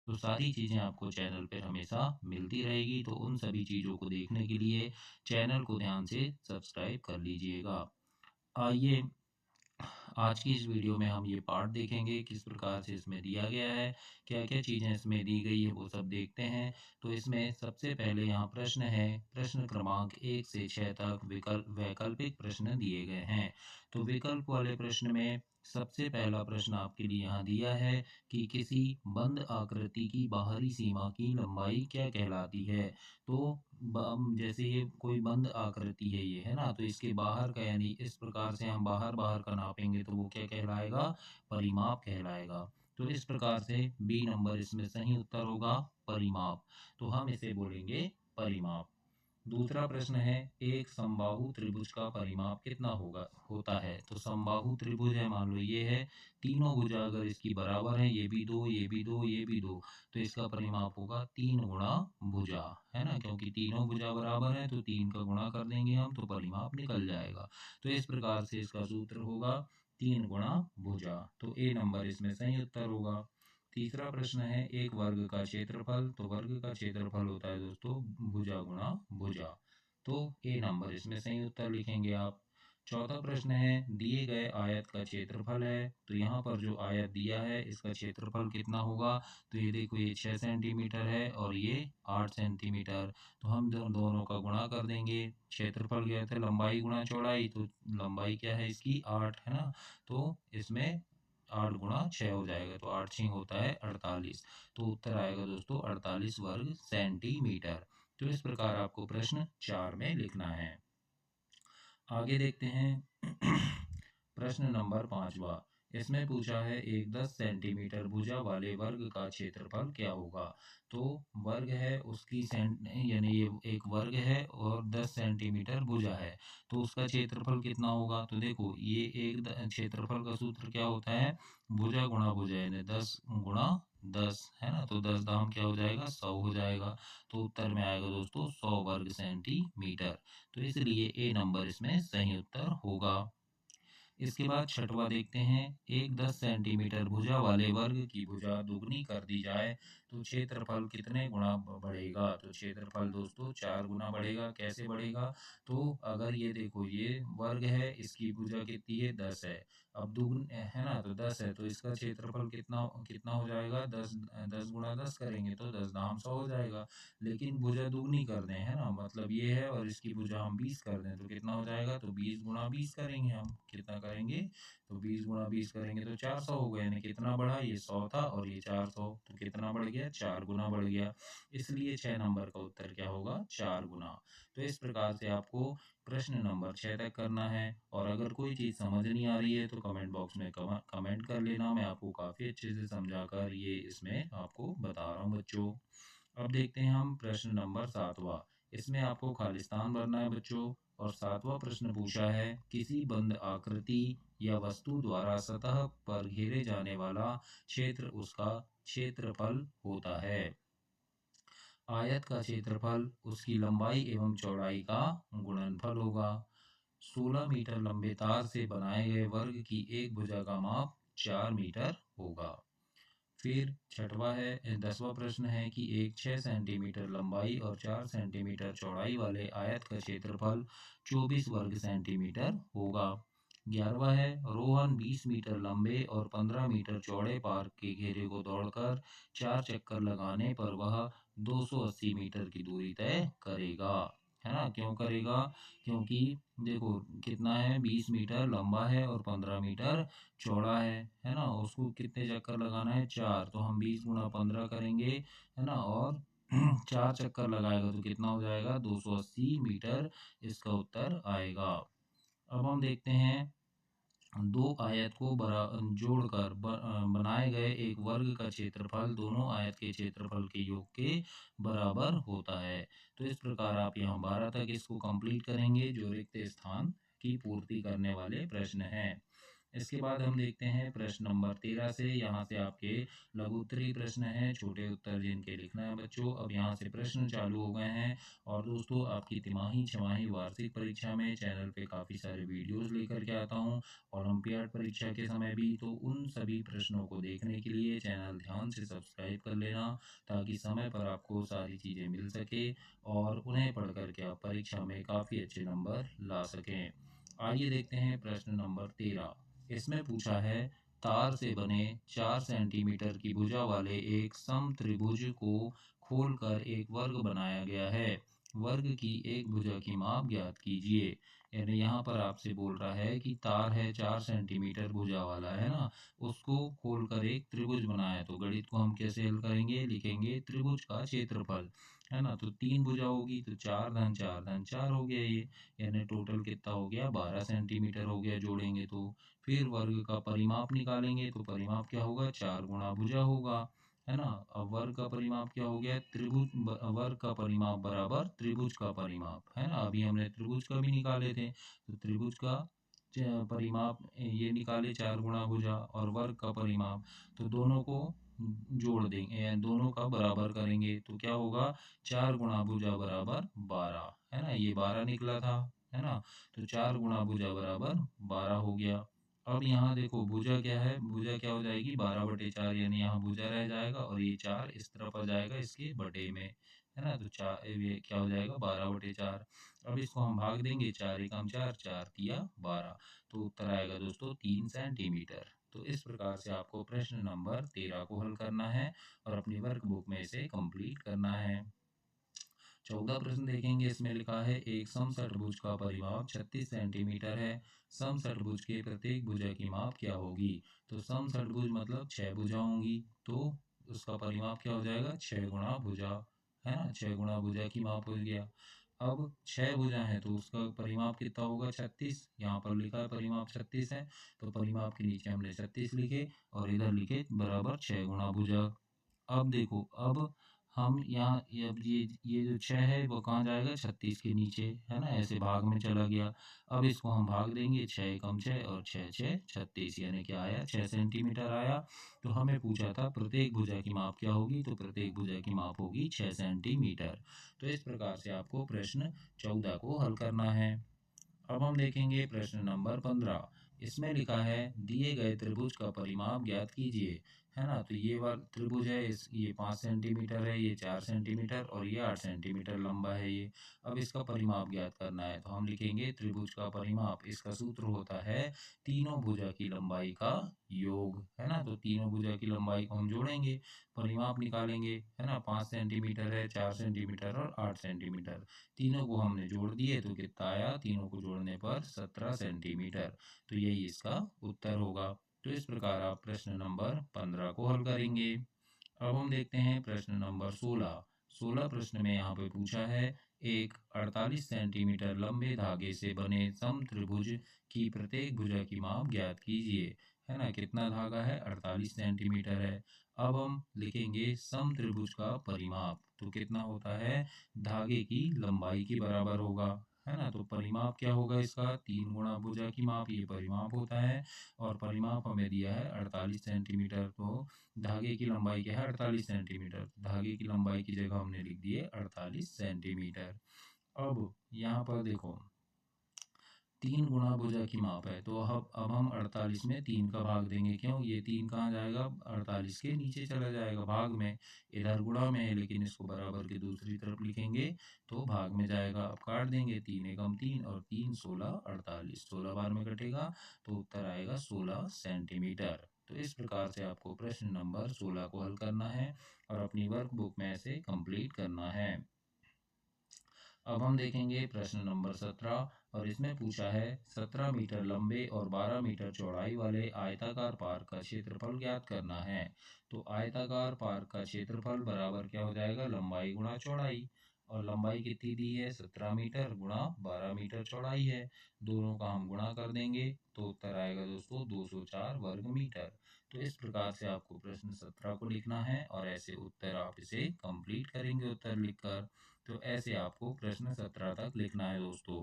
तो सारी चीज़ें आपको चैनल पर हमेशा मिलती रहेगी। तो उन सभी चीज़ों को देखने के लिए चैनल को ध्यान से सब्सक्राइब कर लीजिएगा। आइए आज की इस वीडियो में हम ये पार्ट देखेंगे किस प्रकार से इसमें दिया गया है, क्या क्या चीज़ें इसमें दी गई है वो सब देखते हैं। तो इसमें सबसे पहले यहाँ प्रश्न है, प्रश्न क्रमांक 1 से 6 तक वैकल्पिक प्रश्न दिए गए हैं। तो विकल्प वाले प्रश्न में सबसे पहला प्रश्न आपके लिए यहाँ दिया है कि किसी बंद आकृति की बाहरी सीमा की लंबाई क्या कहलाती है। तो जैसे ये कोई बंद आकृति है, ये है ना, तो इसके बाहर का यानी इस प्रकार से हम बाहर बाहर का नापेंगे तो वो क्या कहलाएगा, परिमाप कहलाएगा। तो इस प्रकार से बी नंबर इसमें सही उत्तर होगा, परिमाप। तो हम इसे बोलेंगे परिमाप। दूसरा प्रश्न है, एक समबाहु त्रिभुज का परिमाप कितना होता है। तो समबाहु त्रिभुज है, मान लो ये है, तीनों भुजा अगर इसकी बराबर है, ये भी दो, ये भी दो, ये भी दो, तो इसका परिमाप होगा 3 गुणा भुजा, है ना, क्योंकि तीनों भुजा बराबर है तो 3 का गुणा कर देंगे हम तो परिमाप निकल जाएगा। तो इस प्रकार से इसका सूत्र होगा 3 गुणा भुजा। तो ए नंबर इसमें सही उत्तर होगा। तीसरा प्रश्न है, एक वर्ग का क्षेत्रफल। तो वर्ग का क्षेत्रफल होता है दोस्तों भुजा गुणा भुजा। तो ए नंबर इसमें सही उत्तर लिखेंगे आप। चौथा प्रश्न है, दिए गए आयत का क्षेत्रफल है। तो यहाँ पर जो आयत दिया है इसका क्षेत्रफल कितना होगा। तो ये देखो, ये 6 सेंटीमीटर है और ये 8 सेंटीमीटर। तो हम दोनों का गुणा कर देंगे। क्षेत्रफल क्या था, लंबाई गुणा चौड़ाई, तो लंबाई क्या है इसकी 8, है ना, तो इसमें 8 गुणा 6 हो जाएगा, तो 8 6 होता है 48। तो उत्तर आएगा दोस्तों 48 वर्ग सेंटीमीटर। तो इस प्रकार आपको प्रश्न 4 में लिखना है। आगे देखते हैं प्रश्न नंबर 5वां। इसमें पूछा है, एक 10 सेंटीमीटर भुजा वाले वर्ग का क्षेत्रफल क्या होगा। तो वर्ग है उसकी यानी ये एक वर्ग है और 10 सेंटीमीटर भुजा है, तो उसका क्षेत्रफल कितना होगा। तो देखो, ये एक क्षेत्रफल का सूत्र क्या होता है, भुजा गुणा भुजा, यानी 10 गुणा 10, है ना, तो 10 दाम क्या हो जाएगा, 100 हो जाएगा। तो उत्तर में आएगा दोस्तों 100 वर्ग सेंटीमीटर। तो इसलिए ए नंबर इसमें सही उत्तर होगा। इसके बाद छठवां देखते हैं, एक 10 सेंटीमीटर भुजा वाले वर्ग की भुजा दुगनी कर दी जाए तो क्षेत्रफल कितने गुना बढ़ेगा। तो क्षेत्रफल दोस्तों 4 गुना बढ़ेगा। कैसे बढ़ेगा, तो अगर ये देखो, ये वर्ग है, इसकी भुजा कितनी है, 10 है, अब दुगुन है ना, तो 10 है, तो इसका क्षेत्रफल कितना कितना हो जाएगा, 10 10 गुणा 10 करेंगे तो 10 दाम 100 हो जाएगा। लेकिन भुजा दुगनी कर दें, है ना, मतलब ये है और इसकी भुजा हम 20 कर दें तो कितना हो जाएगा, तो 20 गुणा 20 करेंगे हम, कितना करेंगे, तो 20 गुणा 20 करेंगे तो 400 हो गए, यानी कितना बढ़ा, ये 100 था और ये 400, तो कितना बढ़ गया, 4 गुना बढ़ गया। इसलिए 6 नंबर का उत्तर क्या होगा, 4 गुना। तो इस प्रकार से आपको प्रश्न नंबर 6 तक करना है। और अगर कोई चीज़ समझ नहीं आ रही है तो कमेंट बॉक्स में कमेंट कर लेना, मैं आपको काफ़ी अच्छे से समझाकर ये इसमें आपको बता रहा हूँ बच्चों। अब देखते हैं हम प्रश्न नंबर 7वां। इसमें आपको खालिस्तान भरना है बच्चों। और 7वां प्रश्न पूछा है, किसी बंद आकृति या वस्तु द्वारा सतह पर घेरे जाने वाला क्षेत्र उसका क्षेत्रफल होता है। आयत का क्षेत्रफल उसकी लंबाई एवं चौड़ाई का गुणनफल होगा। 16 मीटर लंबे तार से बनाए गए वर्ग की एक भुजा का माप 4 मीटर होगा। फिर छठवां है, 10वां प्रश्न है कि एक 6 सेंटीमीटर लंबाई और 4 सेंटीमीटर चौड़ाई वाले आयत का क्षेत्रफल 24 वर्ग सेंटीमीटर होगा। 11वां है, रोहन 20 मीटर लंबे और 15 मीटर चौड़े पार्क के घेरे को दौड़कर 4 चक्कर लगाने पर वह 280 मीटर की दूरी तय करेगा, है ना, क्यों करेगा, क्योंकि देखो कितना है, 20 मीटर लंबा है और 15 मीटर चौड़ा है ना, उसको कितने चक्कर लगाना है, 4, तो हम 20 गुणा 15 करेंगे, है ना, और 4 चक्कर लगाएगा तो कितना हो जाएगा, 280 मीटर इसका उत्तर आएगा। अब हम देखते हैं, दो आयत को जोड़कर बनाए गए एक वर्ग का क्षेत्रफल दोनों आयत के क्षेत्रफल के योग के बराबर होता है। तो इस प्रकार आप यहाँ 12 तक इसको कंप्लीट करेंगे, जो रिक्त स्थान की पूर्ति करने वाले प्रश्न हैं। इसके बाद हम देखते हैं प्रश्न नंबर 13 से। यहाँ से आपके लघु उत्तरीय प्रश्न हैं, छोटे उत्तर जिनके लिखना है बच्चों। अब यहाँ से प्रश्न चालू हो गए हैं। और दोस्तों, आपकी तिमाही, छमाही, वार्षिक परीक्षा में चैनल पे काफ़ी सारे वीडियोस लेकर के आता हूँ, ओलंपियाड परीक्षा के समय भी। तो उन सभी प्रश्नों को देखने के लिए चैनल ध्यान से सब्सक्राइब कर लेना, ताकि समय पर आपको सारी चीज़ें मिल सके और उन्हें पढ़ करके आप परीक्षा में काफ़ी अच्छे नंबर ला सकें। आइए देखते हैं प्रश्न नंबर 13। इसमें पूछा है, तार से बने 4 सेंटीमीटर की भुजा वाले एक समत्रिभुज को खोलकर एक वर्ग बनाया गया है। वर्ग की एक भुजा की माप ज्ञात कीजिए। यानी यहाँ पर आपसे बोल रहा है कि तार है 4 सेंटीमीटर भुजा वाला, है ना, उसको खोलकर एक त्रिभुज बनाया है। तो गणित को हम कैसे हल करेंगे? लिखेंगे त्रिभुज का क्षेत्रफल, है ना। तो 3 भुजा होगी तो 4 धन 4 धन 4 हो गया ये, यानी टोटल कितना हो गया? 12 सेंटीमीटर हो गया जोड़ेंगे तो। फिर वर्ग का परिमाप निकालेंगे तो परिमाप क्या होगा? 4 गुणा भुजा होगा, है ना। अब वर्ग का परिमाप क्या हो गया? वर्ग का परिमाप बराबर त्रिभुज का परिमाप, है ना। अभी हमने त्रिभुज का भी निकाले थे, तो त्रिभुज का परिमाप ये निकाले 4 गुणा भुजा, और वर्ग का परिमाप, तो दोनों को जोड़ देंगे, यानी दोनों का बराबर करेंगे तो क्या होगा? 4 गुणा भुजा बराबर 12, है ना। ये 12 निकला था, है ना। तो 4 गुणा भुजा बराबर 12 हो गया। अब यहाँ देखो भुजा क्या है? भुजा क्या हो जाएगी? 12/4, यानी यहाँ भुजा रह जाएगा और ये 4 इस तरफ आ जाएगा इसके बटे में, है ना। तो 4 ये क्या हो जाएगा? 12/4। अब इसको हम भाग देंगे, 4 एकम 4, 4 तिया 12, तो उत्तर आएगा दोस्तों 3 सेंटीमीटर। तो इस प्रकार से आपको प्रश्न नंबर 13 को हल करना है और अपनी वर्कबुक में इसे कंप्लीट करना है। 14 प्रश्न देखेंगे। इसमें लिखा है, एक समषटभुज का परिमाप 36 सेंटीमीटर है। समषटभुज के प्रत्येक भुजा की माप क्या होगी? तो समषटभुज मतलब 6 भुजा होंगी, तो उसका परिमाप क्या हो जाएगा? 6 गुणा भुजा, है ना। 6 गुणा भुजा की माप हो गया। अब 6 भुजा है तो उसका परिमाप कितना होगा? 36। यहाँ पर लिखा है परिमाप 36 है, तो परिमाप के नीचे हमने 36 लिखे और इधर लिखे बराबर 6 गुणा भुजा। अब देखो, अब हम यहाँ अब ये जो 6 है वो कहाँ जाएगा? 36 के नीचे, है ना, ऐसे भाग में चला गया। अब इसको हम भाग देंगे, 6 एकम 6 और 6 6 36, यानी क्या आया? 6 सेंटीमीटर आया। तो हमें पूछा था प्रत्येक भुजा की माप क्या होगी? तो प्रत्येक भुजा की माप होगी 6 सेंटीमीटर। तो इस प्रकार से आपको प्रश्न 14 को हल करना है। अब हम देखेंगे प्रश्न नंबर 15। इसमें लिखा है, दिए गए त्रिभुज का परिमाप ज्ञात कीजिए, है ना। तो ये वाला त्रिभुज है, ये 5 सेंटीमीटर है, ये 4 सेंटीमीटर और ये 8 सेंटीमीटर लंबा है ये। अब इसका परिमाप ज्ञात करना है, तो हम लिखेंगे त्रिभुज का परिमाप। इसका सूत्र होता है तीनों भुजा की लंबाई का योग, है ना। तो तीनों भुजा की लंबाई को हम जोड़ेंगे, परिमाप निकालेंगे, है ना। 5 सेंटीमीटर है, 4 सेंटीमीटर और 8 सेंटीमीटर, तीनों को हमने जोड़ दिए तो कितना आया? तीनों को जोड़ने पर 17 सेंटीमीटर। तो यही इसका उत्तर होगा। तो इस प्रकार आप प्रश्न नंबर 15 को हल करेंगे। अब हम देखते हैं प्रश्न नंबर 16। 16 प्रश्न में यहाँ पे पूछा है, एक 48 सेंटीमीटर लंबे धागे से बने समत्रिभुज की प्रत्येक भुजा की माप ज्ञात कीजिए, है ना। कितना धागा है? 48 सेंटीमीटर है। अब हम लिखेंगे समत्रिभुज का परिमाप, तो कितना होता है? धागे की लंबाई के बराबर होगा, है ना। तो परिमाप क्या होगा इसका? 3 गुणा भुजा की माप, ये परिमाप होता है। और परिमाप हमें दिया है 48 सेंटीमीटर, तो धागे की लंबाई क्या है? 48 सेंटीमीटर। धागे की लंबाई की जगह हमने लिख दिए 48 सेंटीमीटर। अब यहाँ पर देखो 3 गुणा भुजा की माप है, तो अब हम 48 में 3 का भाग देंगे। क्यों? ये 3 कहाँ जाएगा? 48 के नीचे चला जाएगा भाग में। इधर गुणा में है लेकिन इसको बराबर के दूसरी तरफ लिखेंगे तो भाग में जाएगा। अब काट देंगे, 3 एकम 3 और 3 16 48, 16 बार में कटेगा तो उत्तर आएगा 16 सेंटीमीटर। तो इस प्रकार से आपको प्रश्न नंबर 16 को हल करना है और अपनी वर्कबुक में इसे कंप्लीट करना है। अब हम देखेंगे प्रश्न नंबर 17 और इसमें पूछा है, 17 मीटर लंबे और 12 मीटर चौड़ाई वाले आयताकार पार्क का क्षेत्रफल ज्ञात करना है। तो आयताकार पार्क का क्षेत्रफल बराबर क्या हो जाएगा? लंबाई गुणा चौड़ाई, और लंबाई कितनी दी है? 17 मीटर गुणा 12 मीटर चौड़ाई है। दोनों का हम गुणा कर देंगे तो उत्तर आएगा दोस्तों 204 वर्ग मीटर। तो इस प्रकार से आपको प्रश्न 17 को लिखना है और ऐसे उत्तर आप इसे कंप्लीट करेंगे उत्तर लिखकर। तो ऐसे आपको प्रश्न 17 तक लिखना है दोस्तों।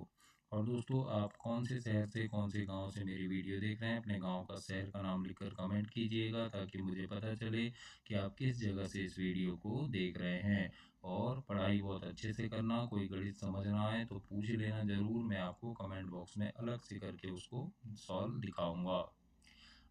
और दोस्तों, आप कौन से शहर से, कौन से गांव से मेरी वीडियो देख रहे हैं, अपने गांव का, शहर का नाम लिखकर कमेंट कीजिएगा, ताकि मुझे पता चले कि आप किस जगह से इस वीडियो को देख रहे हैं। और पढ़ाई बहुत अच्छे से करना, कोई गणित समझ ना आए तो पूछ लेना ज़रूर, मैं आपको कमेंट बॉक्स में अलग से करके उसको सॉल्व दिखाऊंगा।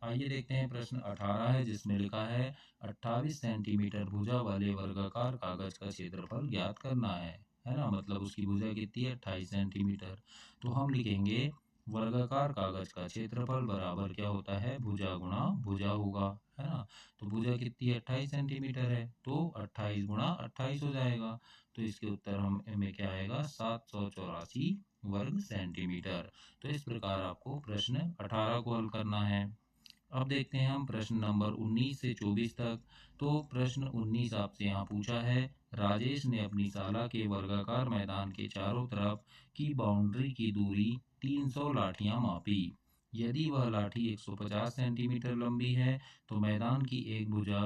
आइए देखते हैं, प्रश्न 18 है, जिसमें लिखा है 28 सेंटीमीटर भुजा वाले वर्गाकार कागज का क्षेत्रफल ज्ञात करना है ना। मतलब उसकी भुजा कितनी है, 28 सेंटीमीटर। तो हम लिखेंगे वर्गाकार कागज का क्षेत्रफल बराबर क्या होता है, भुजा गुणा भुजा होगा, है ना। तो भुजा कितनी है, 28 सेंटीमीटर है, तो 28 गुणा 28 हो जाएगा। तो इसके उत्तर हम में क्या आएगा, 784 वर्ग सेंटीमीटर। तो इस प्रकार आपको प्रश्न 18 को हल करना है। अब देखते हैं हम प्रश्न नंबर 19 से 24 तक। तो प्रश्न 19 आपसे यहाँ पूछा है, राजेश ने अपनी शाला के वर्गाकार मैदान के चारों तरफ की बाउंड्री की दूरी 300 लाठियां मापी। यदि वह लाठी 150 सेंटीमीटर लंबी है तो मैदान की एक भुजा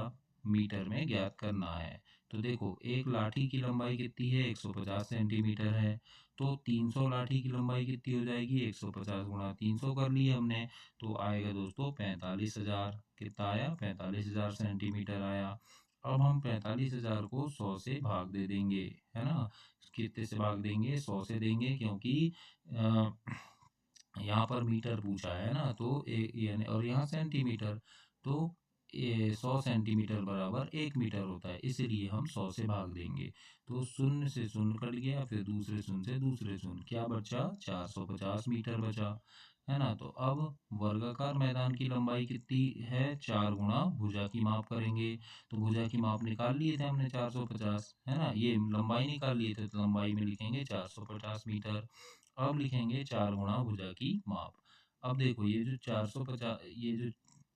मीटर में ज्ञात करना है। तो देखो, एक लाठी की लंबाई कितनी है, 150 सेंटीमीटर है। तो 300 लाठी की लंबाई कितनी हो जाएगी, 150 गुणा 300 कर लिए हमने, तो आएगा दोस्तों 45,000। कितना आया, 45,000 सेंटीमीटर आया। अब हम 45,000 को 100 से भाग दे देंगे, है ना। कितने से भाग देंगे, 100 से देंगे, क्योंकि अ, यहाँ पर मीटर पूछा है ना, तो यानी, और यहाँ सेंटीमीटर, तो 100 सेंटीमीटर बराबर 1 मीटर होता है, इसलिए हम 100 से भाग देंगे। तो शून्य से शून्य कट गया, फिर दूसरे शून्य से दूसरे शून्य, क्या बचा, 450 मीटर बचा, है ना। तो अब वर्गाकार मैदान की लंबाई कितनी है, 4 गुणा भुजा की माप करेंगे। तो भुजा की माप निकाल लिए थे हमने 450, है ना, ये लंबाई निकाल लिए थे, तो लंबाई में लिखेंगे 450 मीटर। अब लिखेंगे 4 गुणा भुजा की माप। अब देखो, ये जो 450,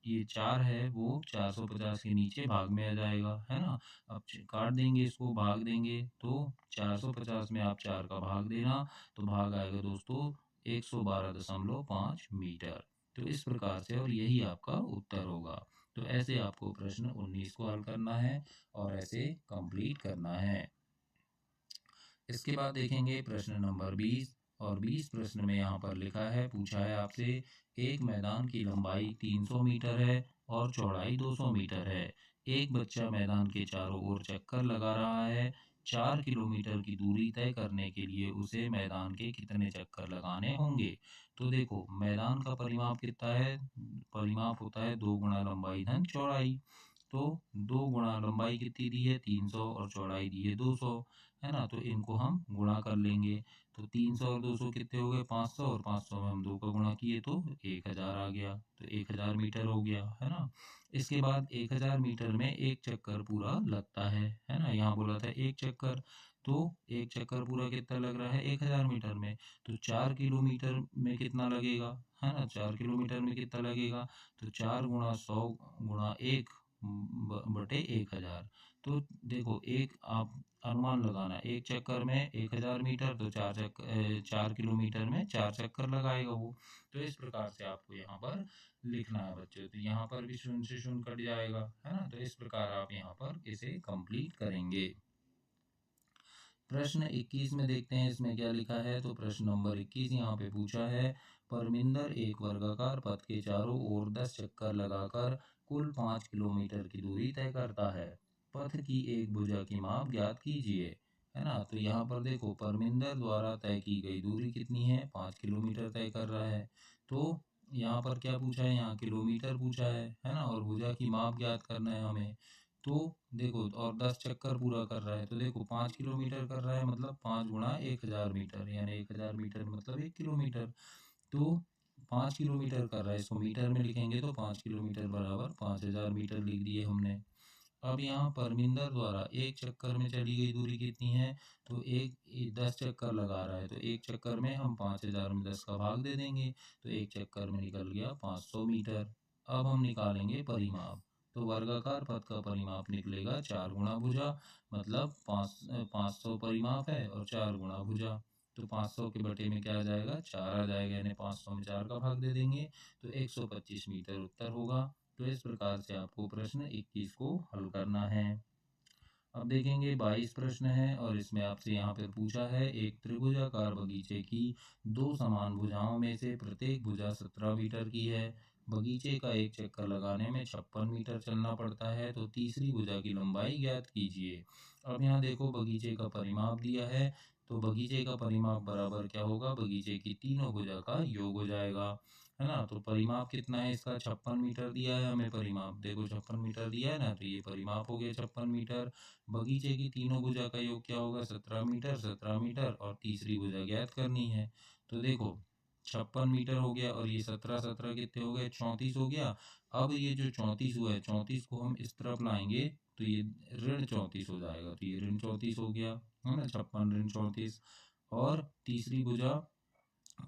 ये 4 है, वो 450 के नीचे भाग में आ जाएगा, है ना। अब काट देंगे इसको, भाग देंगे, तो 450 में आप 4 का भाग देना, तो भाग आएगा दोस्तों 112.5 मीटर। तो इस प्रकार से, और यही आपका उत्तर होगा। तो ऐसे आपको प्रश्न 19 को हल करना है और ऐसे कंप्लीट करना है। इसके बाद देखेंगे प्रश्न नंबर 20। और 20 प्रश्न में यहाँ पर लिखा है, पूछा है आपसे, एक मैदान की लंबाई 300 मीटर है और चौड़ाई 200 मीटर है। एक बच्चा मैदान के चारों ओर चक्कर लगा रहा है। 4 किलोमीटर की दूरी तय करने के लिए उसे मैदान के कितने चक्कर लगाने होंगे। तो देखो, मैदान का परिमाप कितना है, परिमाप होता है 2 गुणा लंबाई धन चौड़ाई। तो 2 गुणा लंबाई कितनी दी है, 300, और चौड़ाई दी है 200, है ना। तो इनको हम गुणा कर लेंगे। तो 300 और 200 कितने हो गए, 500, और 500 में हम 2 का गुणा किए तो 1000 आ गया। तो 1000 मीटर हो गया, है ना। इसके बाद 1000 मीटर में एक चक्कर पूरा लगता है ना। यहाँ बोला था एक चक्कर, तो एक चक्कर पूरा कितना लग रहा है, 1000 मीटर में। तो 4 किलोमीटर में कितना लगेगा, है ना, 4 किलोमीटर में कितना लगेगा, तो 4 गुणा 100 गुणा 1 बटे 1000। तो देखो, एक आप अनुमान लगाना, एक चक्कर में 1000 मीटर, तो 4 किलोमीटर में 4 चक्कर लगाएगा वो। तो इस प्रकार से आपको यहाँ पर लिखना है बच्चों। तो यहाँ पर भी शून्य से शून्य कट जाएगा, है ना। तो इस प्रकार आप यहाँ पर इसे कंप्लीट करेंगे। प्रश्न 21 में देखते हैं, इसमें क्या लिखा है। तो प्रश्न नंबर 21 यहाँ पे पूछा है, परमिंदर एक वर्गाकार पथ के चारों ओर 10 चक्कर लगाकर कुल 5 किलोमीटर की दूरी तय करता है। पथ की एक भुजा की माप ज्ञात कीजिए, है ना। तो यहाँ पर देखो, परमिंदर द्वारा तय की गई दूरी कितनी है, 5 किलोमीटर तय कर रहा है। तो यहाँ पर क्या पूछा है, यहाँ किलोमीटर पूछा है ना, और भुजा की माप ज्ञात करना है हमें। तो देखो, और 10 चक्कर पूरा कर रहा है, तो देखो 5 किलोमीटर कर रहा है, मतलब 5 गुणा 1000 मीटर, यानी 1000 मीटर मतलब 1 किलोमीटर। तो 5 किलोमीटर कर रहा है, इसको मीटर में लिखेंगे तो 5 किलोमीटर बराबर 5000 मीटर लिख दिए हमने। अब यहाँ परमिंदर द्वारा एक चक्कर में चली गई दूरी कितनी है, तो 10 चक्कर लगा रहा है, तो एक चक्कर में हम 5000 में 10 का भाग दे देंगे, तो एक चक्कर में निकल गया 500 मीटर। अब हम निकालेंगे परिमाप। तो वर्गाकार पथ का परिमाप निकलेगा 4 गुणा भुजा, मतलब 500 परिमाप है और 4 गुणा भुजा। तो 500 के बटे में क्या आ जाएगा, 4 आ जाएगा, यानी 500 में 4 का भाग दे देंगे, तो 125 मीटर उत्तर होगा। तो इस प्रकार से आपको प्रश्न 21 को हल करना है। अब देखेंगे 22 प्रश्न है और इसमें आपसे यहाँ पर पूछा है एक त्रिभुजाकार बगीचे की दो समान भुजाओं में से प्रत्येक भुजा 17 मीटर की है। बगीचे का एक चक्कर लगाने में 56 मीटर चलना पड़ता है, तो तीसरी भुजा की लंबाई ज्ञात कीजिए। अब यहाँ देखो बगीचे का परिमाप दिया है, तो बगीचे का परिमाप बराबर क्या होगा, बगीचे की तीनों भुजा का योग हो जाएगा, है ना। तो परिमाप कितना है इसका, 56 मीटर दिया है हमें परिमाप, देखो 56 मीटर दिया है ना, तो ये परिमाप हो गया 56 मीटर। बगीचे की तीनों भुजा का योग क्या होगा, 17 मीटर, 17 मीटर, और तीसरी भुजा ज्ञात करनी है। तो देखो 56 मीटर हो गया और ये 17 17 कितने हो गए, 34 हो गया। अब ये जो 34 हुआ है, 34 को हम इस तरफ लाएंगे तो ये ऋण 34 हो जाएगा, तो ये ऋण 34 हो गया, है ना, 56 ऋण 34। और तीसरी भुजा,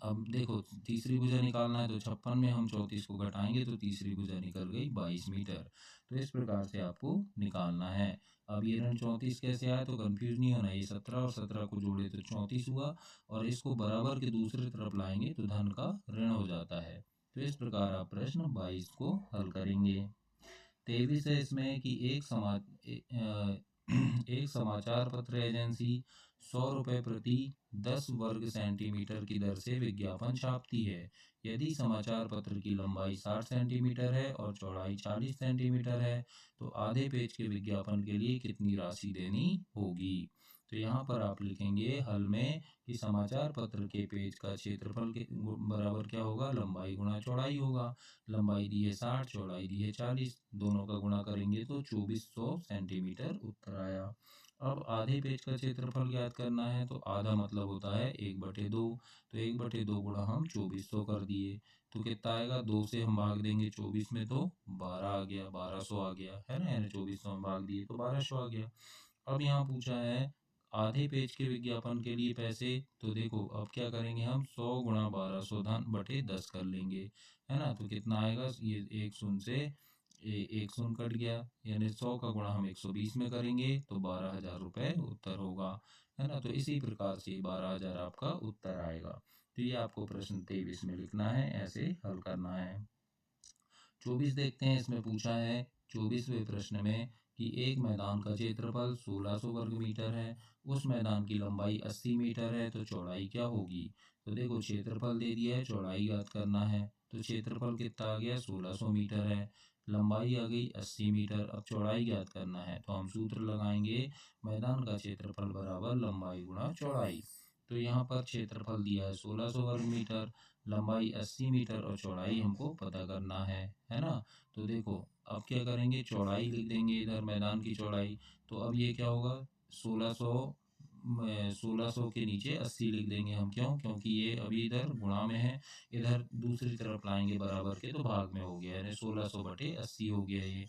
अब देखो तीसरी भुजा निकालना है तो 56 में हम 34 को घटाएंगे तो तीसरी भुजा निकल गई 22 मीटर। तो इस प्रकार से आपको निकालना है। अब ये ऋण 34 कैसे आया, तो कंफ्यूज नहीं होना, ये 17 और 17 को जोड़े तो 34 हुआ, और इसको बराबर के दूसरी तरफ लाएंगे तो धन का ऋण हो जाता है। तो इस प्रकार आप प्रश्न 22 को हल करेंगे। 23 है इसमें कि एक समाचार पत्र एजेंसी 100 रुपये प्रति 10 वर्ग सेंटीमीटर की दर से विज्ञापन छापती है। यदि समाचार पत्र की लंबाई 60 सेंटीमीटर है और चौड़ाई 40 सेंटीमीटर है, तो आधे पेज के विज्ञापन के लिए कितनी राशि देनी होगी। तो यहाँ पर आप लिखेंगे हल में कि समाचार पत्र के पेज का क्षेत्रफल के बराबर क्या होगा, लंबाई गुणा चौड़ाई होगा। लंबाई दी है 60, चौड़ाई दी है 40, दोनों का गुणा करेंगे तो 2400 सेंटीमीटर उत्तर आया। अब आधे पेज का क्षेत्रफल ज्ञात करना है, तो आधा मतलब होता है 1/2, तो 1/2 गुणा हम 2400 कर दिए, तो कितना आएगा, 2 से हम भाग देंगे 24 में तो 12 आ गया, 1200 आ गया, है ना, यानी 2400 में भाग दिए तो 1200 आ गया। अब यहाँ पूछा है आधे पेज के विज्ञापन के लिए पैसे, तो देखो अब क्या करेंगे हम, 100 गुणा 1200 धन बटे 10 कर लेंगे, है ना, तो कितना आएगा, ये एक शून्य से एक शून्य कट गया, यानी 100 का गुणा हम 120 में करेंगे तो 12,000 रुपये उत्तर होगा, है ना। तो इसी प्रकार से 12,000 आपका उत्तर आएगा। तो ये आपको प्रश्न 23 में लिखना है, ऐसे हल करना है। 24 देखते हैं, इसमें पूछा है 24वें प्रश्न में कि एक मैदान का क्षेत्रफल 1600 वर्ग मीटर है, उस मैदान की लंबाई 80 मीटर है, तो चौड़ाई क्या होगी। तो देखो क्षेत्रफल दे दिया है, चौड़ाई याद करना है, तो क्षेत्रफल कितना आ गया, 1600 मीटर है, लंबाई आ गई 80 मीटर। अब चौड़ाई याद करना है, तो हम सूत्र लगाएंगे मैदान का क्षेत्रफल बराबर लंबाई गुणा चौड़ाई। तो यहाँ पर क्षेत्रफल दिया है 1600 वर्ग मीटर, लंबाई 80 मीटर और चौड़ाई हमको पता करना है ना। तो देखो अब क्या करेंगे, चौड़ाई लिख देंगे इधर मैदान की चौड़ाई, तो अब ये क्या होगा, 1600 के नीचे 80 लिख देंगे हम, क्यों, क्योंकि ये अभी इधर गुणा में है, इधर दूसरी तरफ लाएंगे बराबर के तो भाग में हो गया, यानी 1600/80 हो गया ये।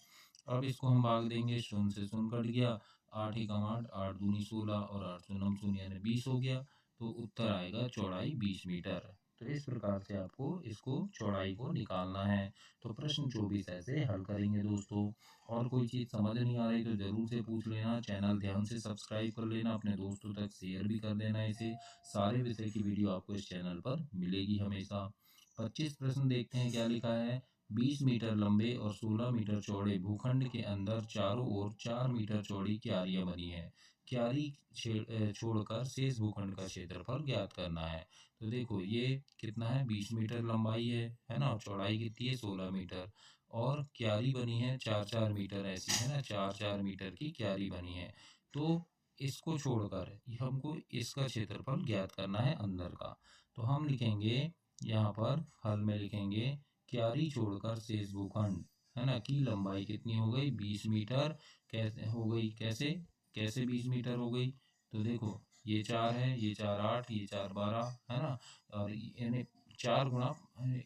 अब इसको हम भाग देंगे, शून्य से शून्य कट गया, 8 एकम 8, 8 दूनी 16 और 8 शून्यम शून्य यानी 20 हो गया, तो उत्तर आएगा चौड़ाई 20 मीटर। तो इस प्रकार से आपको इसको चौड़ाई को निकालना है। तो प्रश्न 24 ऐसे हल करेंगे दोस्तों। और कोई चीज़ समझ नहीं आ रही तो ज़रूर से पूछ लेना, चैनल ध्यान से सब्सक्राइब कर लेना, अपने दोस्तों तक शेयर भी कर देना इसे। सारे विषय की वीडियो आपको इस चैनल पर मिलेगी हमेशा। 25 प्रश्न देखते हैं क्या लिखा है। 20 मीटर लंबे और 16 मीटर चौड़े भूखंड के अंदर चारों ओर 4 मीटर चौड़ी क्यारियां बनी है। क्यारी छोड़कर शेष भूखंड का क्षेत्रफल ज्ञात करना है। तो देखो ये कितना है, 20 मीटर लंबाई है ना, और चौड़ाई कितनी है 16 मीटर, और क्यारी बनी है 4-4 मीटर ऐसी, है ना, 4-4 मीटर की क्यारी बनी है। तो इसको छोड़कर हमको इसका क्षेत्रफल ज्ञात करना है अंदर का। तो हम लिखेंगे यहाँ पर हल में लिखेंगे क्यारी छोड़कर शेष भूखंड, है ना, की लंबाई कितनी हो गई, 20 मीटर। कैसे हो गई, कैसे कैसे 20 मीटर हो गई, तो देखो ये 4 है, ये 4 8, ये 4 12, है ना, और यानी 4 गुणा,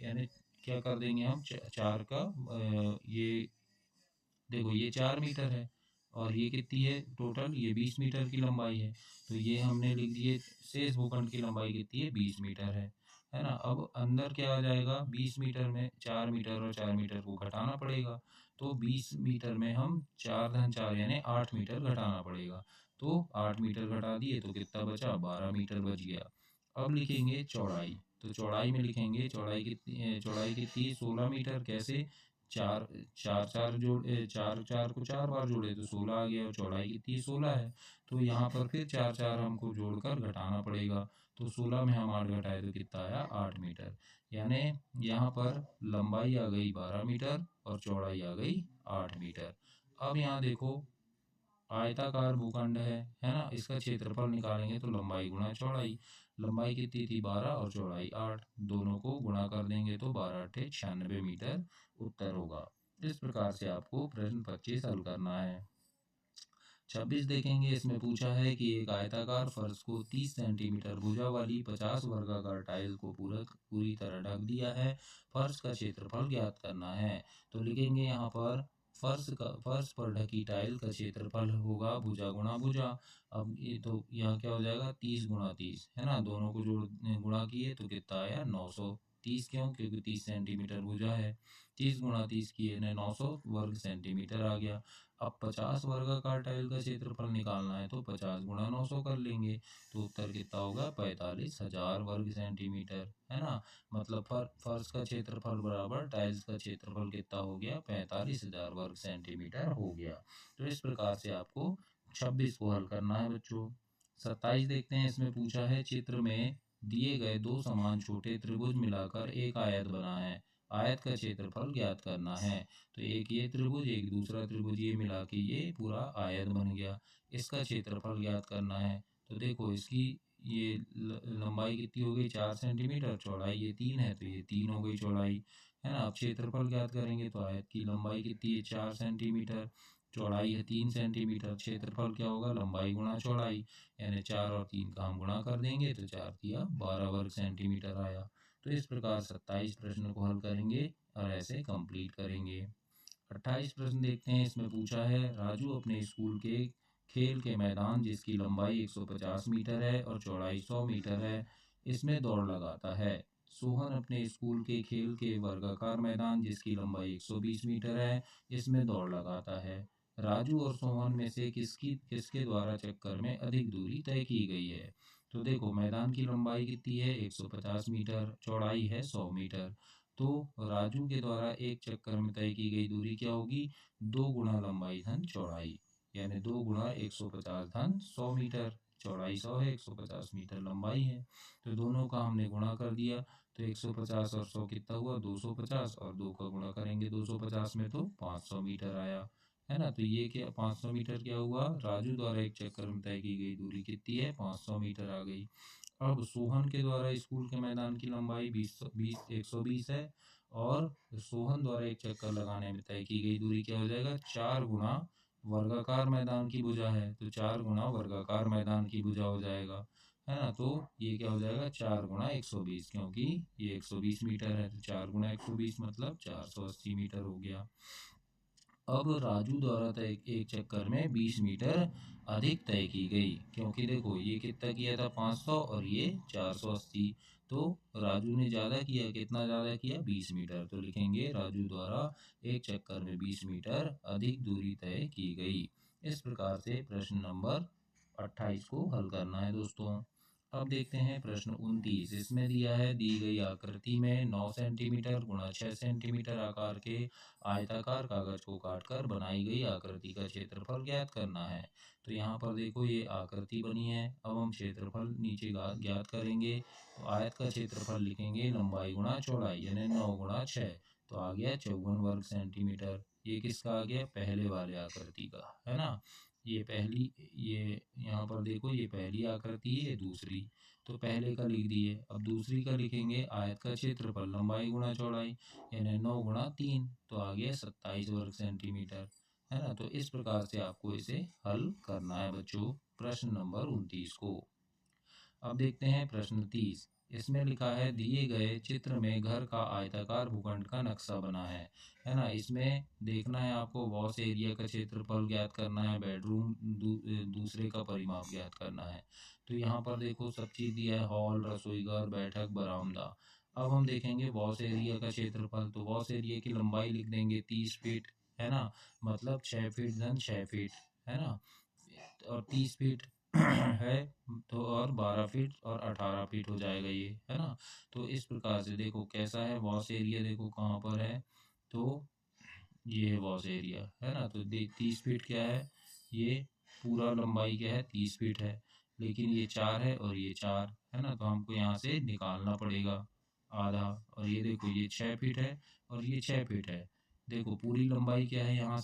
यानी क्या कर देंगे हम, 4 का ये देखो ये 4 मीटर है और ये कितनी है टोटल, ये 20 मीटर की लंबाई है, तो ये हमने लिख दिए। शेष भूखंड की लंबाई कितनी है, 20 मीटर है ना। अब अंदर क्या आ जाएगा, 20 मीटर में 4 मीटर और 4 मीटर को घटाना पड़ेगा, तो 20 मीटर में हम 4 धन 4 यानी 8 मीटर घटाना पड़ेगा, तो 8 मीटर घटा दिए तो कितना बचा, 12 मीटर बच गया। अब लिखेंगे चौड़ाई, तो चौड़ाई में लिखेंगे चौड़ाई कितनी है, 16 मीटर, कैसे चार चार चार जोड़े, चार चार को 4 बार जोड़े तो 16 आ गया, और चौड़ाई कितनी है 16 है। तो यहाँ पर फिर चार चार हमको जोड़कर घटाना पड़ेगा। तो 16 में हम 8 घटाए तो कितना आया 8 मीटर। यानी यहाँ पर लंबाई आ गई 12 मीटर और चौड़ाई आ गई 8 मीटर। अब यहाँ देखो आयताकार भूखंड है ना, इसका क्षेत्रफल निकालेंगे तो लंबाई गुणा चौड़ाई। लंबाई कितनी थी 12 और चौड़ाई 8, दोनों को गुणा कर देंगे तो 12 × 96 मीटर उत्तर होगा। इस प्रकार से आपको प्रश्न 25 हल करना है। 26 देखेंगे, इसमें पूछा है कि एक आयताकार फर्श को 30 सेंटीमीटर भुजा वाली 50 वर्गाकार टाइल को पूरी तरह ढक दिया है। फर्श का क्षेत्रफल ज्ञात करना है। तो लिखेंगे यहाँ पर फर्श पर ढकी टाइल का क्षेत्रफल होगा भुजा गुणा भुजा। अब ये तो यहाँ क्या हो जाएगा 30 × 30 है ना, दोनों को गुणा किए तो कितना आया 930। क्यों? क्योंकि 30 सेंटीमीटर भुजा है। 30 × 30 किए 900 वर्ग सेंटीमीटर आ गया। अब 50 वर्गाकार टाइल का क्षेत्रफल निकालना है तो 50 × 900 कर लेंगे तो उत्तर कितना होगा 45,000 वर्ग सेंटीमीटर, है ना। मतलब फर्श का क्षेत्रफल बराबर टाइल्स का क्षेत्रफल कितना हो गया 45,000 वर्ग सेंटीमीटर हो गया। तो इस प्रकार से आपको 26 को हल करना है बच्चों। 27 देखते हैं, इसमें पूछा है चित्र में दिए गए दो समान छोटे त्रिभुज मिलाकर एक आयत बना है। आयत का क्षेत्रफल ज्ञात करना है। तो एक ये त्रिभुज एक दूसरा त्रिभुज ये मिला के ये पूरा आयत बन गया। इसका क्षेत्रफल ज्ञात करना है। तो देखो इसकी ये लंबाई कितनी हो गई 4 सेंटीमीटर, चौड़ाई ये 3 है तो ये 3 हो गई चौड़ाई, है ना। अब क्षेत्रफल ज्ञात करेंगे तो आयत की लंबाई कितनी है 4 सेंटीमीटर, चौड़ाई है 3 सेंटीमीटर। क्षेत्रफल क्या होगा लंबाई गुणा चौड़ाई, यानी 4 और 3 का हम गुणा कर देंगे तो 4 तिया 12 वर्ग सेंटीमीटर आया। तो इस प्रकार 27 प्रश्न को हल करेंगे और ऐसे कंप्लीट करेंगे। 28 प्रश्न देखते हैं, इसमें पूछा है राजू अपने स्कूल के खेल के मैदान जिसकी लंबाई 150 मीटर है और चौड़ाई 100 मीटर है, इसमें दौड़ लगाता है। सोहन अपने स्कूल के खेल के वर्गाकार मैदान जिसकी लंबाई 120 मीटर है, इसमें दौड़ लगाता है। राजू और सोहन में से किसके द्वारा चक्कर में अधिक दूरी तय की गई है। तो देखो मैदान की लंबाई कितनी है 150 मीटर, चौड़ाई है 100 मीटर। तो राजू के द्वारा एक चक्कर में तय की गई दूरी क्या होगी 2 गुणा लंबाई धन चौड़ाई, यानी 2 × 150 धन 100 मीटर। चौड़ाई 100 है 150 मीटर लंबाई है, तो दोनों का हमने गुणा कर दिया तो 150 और 100 कितना हुआ 250, और 2 का गुणा करेंगे 250 में तो 500 मीटर आया, है ना। तो ये क्या 500 मीटर क्या हुआ राजू द्वारा एक चक्कर में तय की गई दूरी कितनी है 500 मीटर आ गई। अब सोहन के द्वारा स्कूल के मैदान की लंबाई 120 है, और सोहन द्वारा एक चक्कर लगाने में तय की गई दूरी क्या हो जाएगा 4 गुणा वर्गाकार मैदान की भुजा है तो 4 गुणा वर्गाकार मैदान की भुजा हो जाएगा, है ना। तो ये क्या हो जाएगा 4 × 120, क्योंकि ये 120 मीटर है तो 4 × 120 मतलब 480 मीटर हो गया। अब राजू द्वारा तय एक चक्कर में 20 मीटर अधिक तय की गई, क्योंकि देखो ये कितना किया था 500 और ये 480, तो राजू ने ज़्यादा किया, कितना ज़्यादा किया 20 मीटर। तो लिखेंगे राजू द्वारा एक चक्कर में 20 मीटर अधिक दूरी तय की गई। इस प्रकार से प्रश्न नंबर 28 को हल करना है दोस्तों। अब देखते हैं प्रश्न 29, इसमें दिया है दी गई आकृति में 9 सेंटीमीटर × 6 सेंटीमीटर आकार के आयताकार कागज को काटकर बनाई गई आकृति का क्षेत्रफल ज्ञात करना है। तो यहाँ पर देखो ये आकृति बनी है, अब हम क्षेत्रफल नीचे ज्ञात करेंगे। तो आयत का क्षेत्रफल लिखेंगे लंबाई गुणा चौड़ाई, यानी 9 × 6 तो आ गया 54 वर्ग सेंटीमीटर। ये किसका आ गया पहले वाले आकृति का, है ना। ये पहली, ये यहाँ पर देखो ये पहली आकृति है, ये दूसरी, तो पहले का लिख दिए। अब दूसरी का लिखेंगे आयत का क्षेत्रफल लंबाई गुणा चौड़ाई, यानी 9 × 3 तो आ गया 27 वर्ग सेंटीमीटर, है ना। तो इस प्रकार से आपको इसे हल करना है बच्चों प्रश्न नंबर 29 को। अब देखते हैं प्रश्न 30, इसमें लिखा है दिए गए चित्र में घर का आयताकार भूखंड का नक्शा बना है ना। इसमें देखना है आपको वॉश एरिया का क्षेत्रफल ज्ञात करना है, बेडरूम दूसरे का परिमाप ज्ञात करना है। तो यहाँ पर देखो सब चीज़ दिया है, हॉल, रसोई घर, बैठक, बरामदा। अब हम देखेंगे वॉश एरिया का क्षेत्रफल, तो वॉश एरिया की लंबाई लिख देंगे 30 फीट, है ना, मतलब 6 फीट धन 6 फीट, है ना, और 30 फीट है तो और 12 फीट और 18 फीट हो जाएगा ये, है ना। तो इस प्रकार से देखो कैसा है वॉश एरिया, देखो कहाँ पर है, तो ये है वॉश एरिया, है ना। तो 30 फीट क्या है, ये पूरा लंबाई क्या है 30 फीट है, लेकिन ये 4 है और ये 4 है ना, तो हमको यहाँ से निकालना पड़ेगा आधा। और ये देखो ये 6 फीट है और ये 6 फीट है। देखो पूरी लंबाई क्या है, यहाँ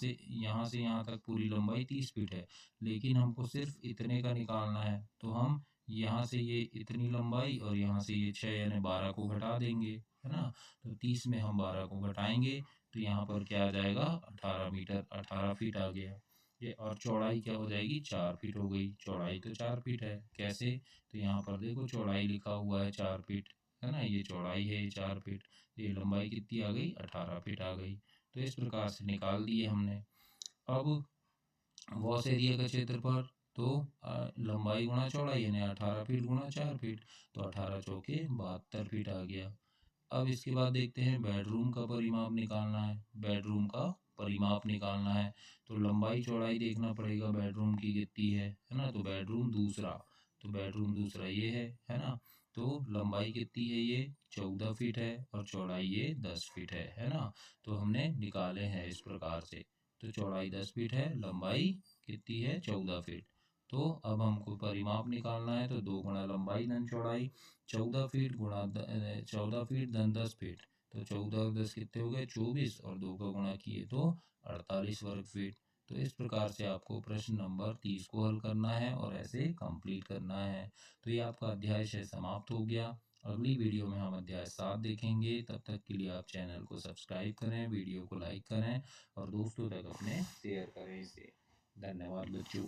से यहाँ तक पूरी लंबाई 30 फीट है, लेकिन हमको सिर्फ इतने का निकालना है। तो हम यहाँ से ये इतनी लंबाई और यहाँ से ये 6 यानी 12 को घटा देंगे, है ना। तो 30 में हम 12 को घटाएंगे तो यहाँ पर क्या आ जाएगा 18 मीटर, 18 फीट आ गया ये। और चौड़ाई क्या हो जाएगी 4 फीट हो गई, चौड़ाई तो 4 फीट है। कैसे, तो यहाँ पर देखो चौड़ाई लिखा हुआ है 4 फीट, है ना, ये चौड़ाई है ये 4 फीट, ये लंबाई कितनी आ गई 18 फीट आ गई। तो इस प्रकार से निकाल दिए हमने। अब वॉश एरिया का क्षेत्रफल, तो लंबाई गुणा चौड़ाई यानी 18 फीट गुणा 4 फीट, तो 18 चौके 72 फीट आ गया। अब इसके बाद देखते हैं बेडरूम का परिमाप निकालना है। बेडरूम का परिमाप निकालना है तो लंबाई चौड़ाई देखना पड़ेगा बेडरूम की कितनी है ना। तो बेडरूम दूसरा, तो बेडरूम दूसरा ये है ना। तो लंबाई कितनी है ये 14 फीट है और चौड़ाई ये 10 फीट है ना। तो हमने निकाले हैं इस प्रकार से। तो चौड़ाई 10 फीट है, लंबाई कितनी है 14 फीट। तो अब हमको परिमाप निकालना है, तो 2 गुणा लंबाई धन चौड़ाई, 14 फीट गुणा 14 फीट धन 10 फीट, तो 14 और 10 कितने हो गए 24, और 2 का गुणा किए तो 48 वर्ग फीट। तो इस प्रकार से आपको प्रश्न नंबर 30 को हल करना है और ऐसे कंप्लीट करना है। तो ये आपका अध्याय 6 समाप्त हो गया। अगली वीडियो में हम अध्याय 7 देखेंगे। तब तक के लिए आप चैनल को सब्सक्राइब करें, वीडियो को लाइक करें और दोस्तों तक अपने शेयर करें इसे। धन्यवाद बच्चों।